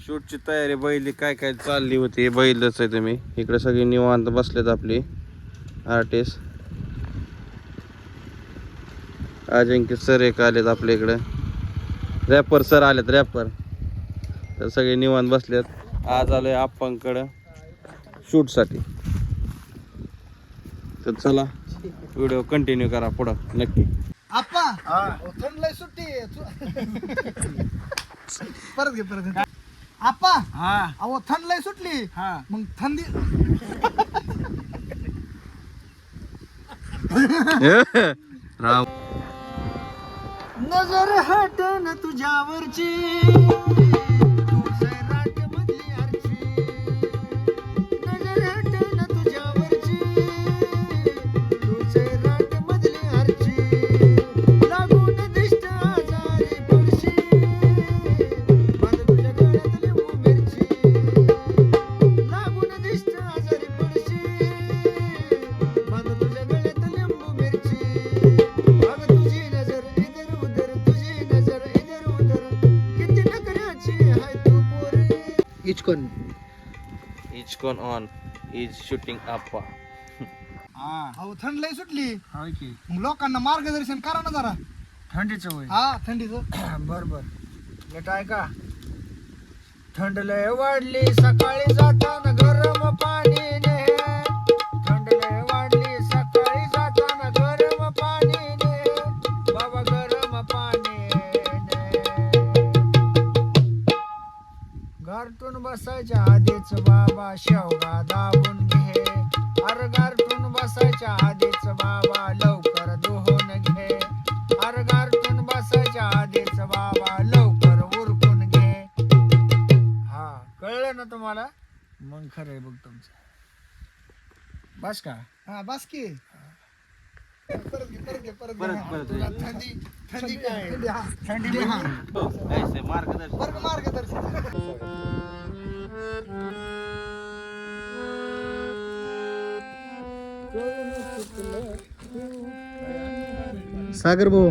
शूटची तयारी बैल काय काय चालली होती बैलच आहे. तुम्ही इकडे सगळी निवांत बसलेत आपली आर्टिस्ट. अजिंक्य सर एक आलेत आपल्या इकडे, रॅपर सर आलेत रॅपर. तर सगळे निवांत बसलेत. आज आलोय आप्पांकडं शूटसाठी. तर चला व्हिडिओ कंटिन्यू करा पुढं नक्की. आप्पा थंड लय सुट्टी परत घे आप्पा. अहो थंड लय सुटली. मग थंडी राव नजर हटन तुझ्यावरची इचकॉन ऑन इज शूटिंग आप्पा. अहो थंड लय सुटली. मग लोकांना मार्गदर्शन करा ना जरा. थंडीचं होय. थंडीचं. बर लेट आहे का. थंड लय वाढली सकाळी जाताना गरम पाणी ने. थंड लय वाढली सकाळी जाताना गरम पाणी ने. बाबा गरम पाणी ने. गारटून बसायच्या आधीच बाबा शेवगा दाबून घे. अरे गारटून बसायच्या आधीच बाबा लवकर धुवून घे. अरे गारटून बसायच्या आधीच बाबा लवकर उरकून घे. हा कळलं ना तुम्हाला. मग खरंय बघ तुमचं. बस का. बस की. परत घे. थंडी थंडी काय थंडी मार्गदर्शन मार्गदर्शन. सागर भाऊ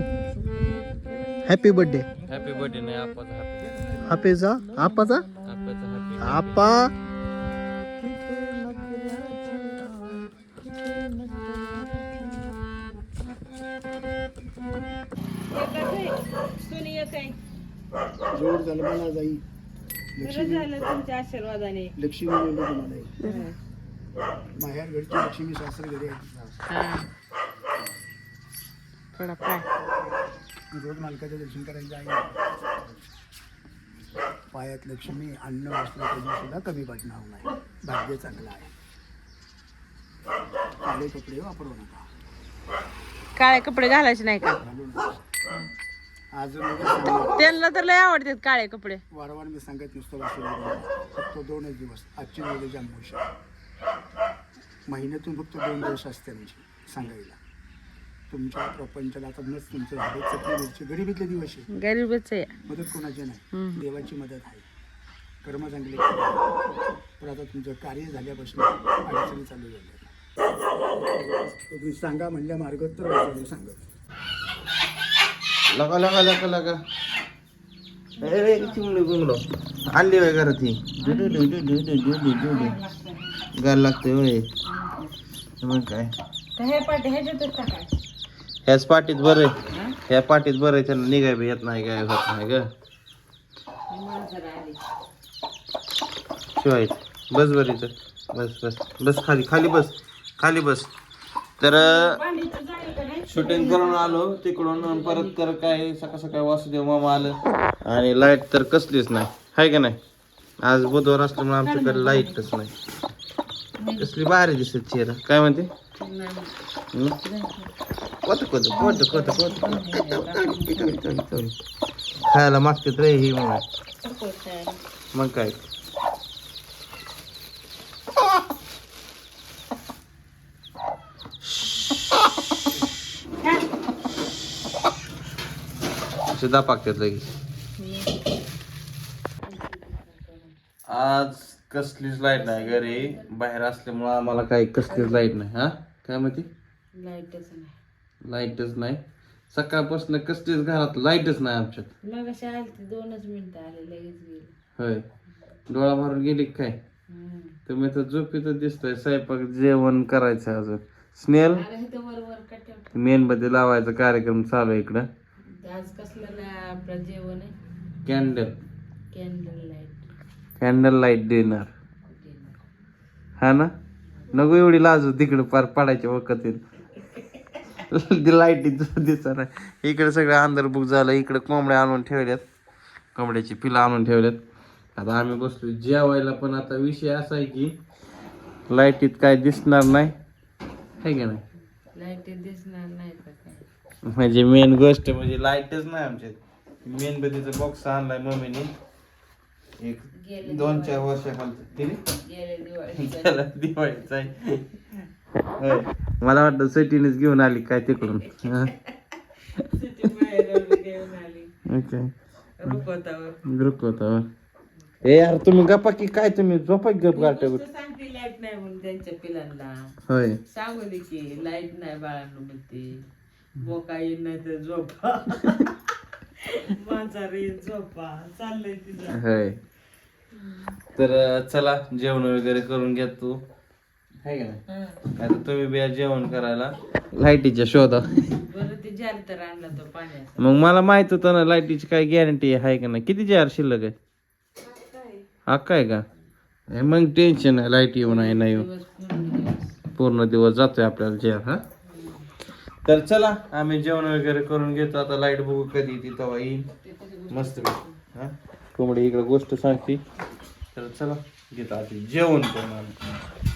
हॅपी बर्थडे. हॅपी बर्थडे नाही आप्पाचा हॅपी. हॅपीचा आपाचा आप्पाचा हॅपी. आपा. जोर झालं मला जाई. झालं तुमच्या आशीर्वादाने. लक्ष्मी मिळाली तुम्हाला. माहेर घरची लक्ष्मी सासर घरी आहे. थोडा पाय रोज मालकाचं दर्शन करायचं आहे. पायात लक्ष्मी अन्न वस्त्र कधी सुद्धा कमी पडणार नाही. भाग्य चांगलं आहे. काळे कपडे वापरू नका. काळे कपडे घालायचे नाही का. घालू नका. अजून उद्या सांगतो. त्यांना तर लय आवडतात काळे कपडे. वारंवार मी सांगत नसतो फक्त 2च दिवस. आजची वेळेची अमावस्या. महिन्यातून फक्त 2 दिवस असते म्हणजे सांगायला. तुमच्या प्रपंचाला आता नच तुमचं झाले चटणी गरिबीतले दिवस आहे. गरीबच आहे. मदत कोणाची नाही. देवाची मदत आहे. कर्म चांगले. पण आता तुमचं कार्य झाल्यापासून अडचणी चालू झाल्या. तुम्ही सांगा म्हणल्या मार्ग तर सांगत. लगा चिमणी गुंगलो आणली वय घरात ही. गाल लागते होय. मग काय ह्याच पाठीत बरं आहे. ह्या पाठीत बरं आहे. त्याला निघाय बी येत नाही. काय होत नाही ग. शिवाय बस बरी तर बस खाली बस. तर शूटिंग करून आलो तिकडून परत. तर काय सकाळ वासुदेव मामा आलं आणि लाईट तर कसलीच नाही हाय का नाही. आज बुधवार असल्यामुळे आमच्याकडे लाईटच नाही. कसली भारी दिसत चेहरा. काय म्हणते. खायला मागतात रे ही म्हणून. मग काय. दापाकतात लगेच. आज कसलीच लाईट नाही घरी. बाहेर असल्यामुळं आम्हाला काही कसलीच लाईट नाही. हा काय म्हणते. लाईटच नाही. सकाळपासून कसलीच घरात लाईटच नाही आमच्यात. मग आली 2च मिनिटं आले लगेच गेले. होय डोळा मारून गेली का काय? तुम्ही तर झोपेतच दिसतोय. स्वयंपाक जेवण करायचं अजून. स्नेल मेणबत्ती लावायचा कार्यक्रम चालू आहे इकडं. आज कसलं आपलं जेवण आहे? Candle candle light. Candle light dinner. हा ना, नको एवढी लाजू, तिकडे पार पडायच्या वखत येईल. लाईटीच दिसत नाही. इकडे सगळं अंधार बुक झालं. इकडे कोंबड्या आणून ठेवल्यात, कोंबड्याची पिलं आणून ठेवल्यात. आता आम्ही बसलो जेवायला. पण आता विषय असा आहे की लाईटीत काय दिसणार नाही, आहे का नाही? लाईट दिसणार नाही तर काय. म्हणजे मेन गोष्ट म्हणजे लाईटच नाही आमच्यात. मेणबत्तीचा बॉक्स आणलाय मम्मीने एक 2-4 वर्षाखाली. गेल्या दिवाळीचा आहे. होय. मला वाटतं सिटीनेच घेऊन आली काय तिकडून. ग्रुप होता. ए यार तुम्ही गप्पा की काय, तुम्ही झोपा गप गाठ. सांगते लाईट नाही म्हणून त्यांच्या पिलांना. होय, सांगू की लाईट नाही बाळांनो म्हणते. बोका येईल नाही तर झोपा. माझा रे झोपा चाललंय तिचं. होय. तर चला जेवण वगैरे करून घ्या तू, आहे का नाही? आता तुम्ही बी या जेवण करायला लाईटीच्या शोधा. बरं ते जार तर आणला तो पाण्याचा. मग मला माहित होतं ना लाईटीची काय गॅरंटी आहे का नाही. किती जार शिल्लक आहे? अक्का आहे का? मग टेन्शन आहे, लाईट येऊ नाही नाही येऊ. पूर्ण दिवस जातोय आपल्याला जार. हा, तर चला आम्ही जेवण वगैरे करून घेतो. आता लाईट बघू कधी येते तेव्हा येईल मस्त. हा, कोंबडी इकडे गोष्ट सांगते. तर चला घेतो आधी जेवण करून आम्ही.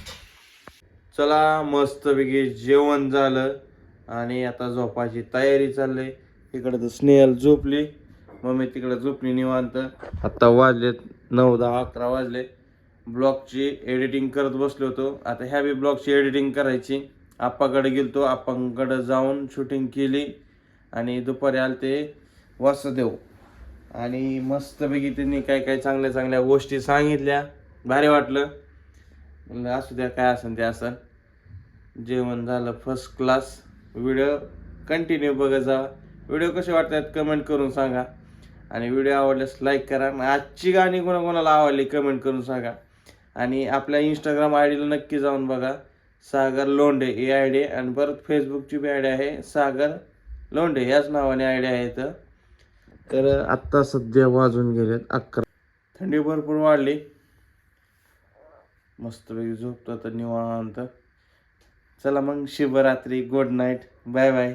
चला मस्तपैकी जेवण झालं आणि आता झोपायची तयारी चालली. इकडे तर स्नेहल झोपली, मम्मी तिकडे झोपली निवांत. आत्ता वाजलेत 9-10-11 वाजले. ब्लॉगची एडिटिंग करत बसलो होतो. आता ह्या बी ब्लॉगची एडिटिंग करायची. आप्पाकडे गेलतो, आप्पांकडे जाऊन शूटिंग केली आणि दुपारी आले ते वासुदेव. आणि मस्तपैकी त्यांनी काय काय चांगल्या चांगल्या गोष्टी सांगितल्या. भारी वाटलं. म्हणलं असू द्या, काय असेल ते असेल. जेवण झालं फर्स्ट क्लास. व्हिडिओ कंटिन्यू बघत जा. व्हिडिओ कसे वाटतात कमेंट करून सांगा. आणि व्हिडिओ आवडल्यास लाईक करा. आजची गाणी कोणाकोणाला आवडली कमेंट करून सांगा. आणि आपल्या इंस्टाग्राम आय डीला नक्की जाऊन बघा, सागर लोंढे ही आय डी. आणि परत फेसबुकची बी आय डी आहे, सागर लोंढे याच नावाने आय डी आहे. तर आत्ता सध्या वाजून गेलेत 11. थंडी भरपूर वाढली. मस्तपैकी झोपतो आता निवांत. चला मग, शुभरात्री, गुड नाईट, बाय बाय.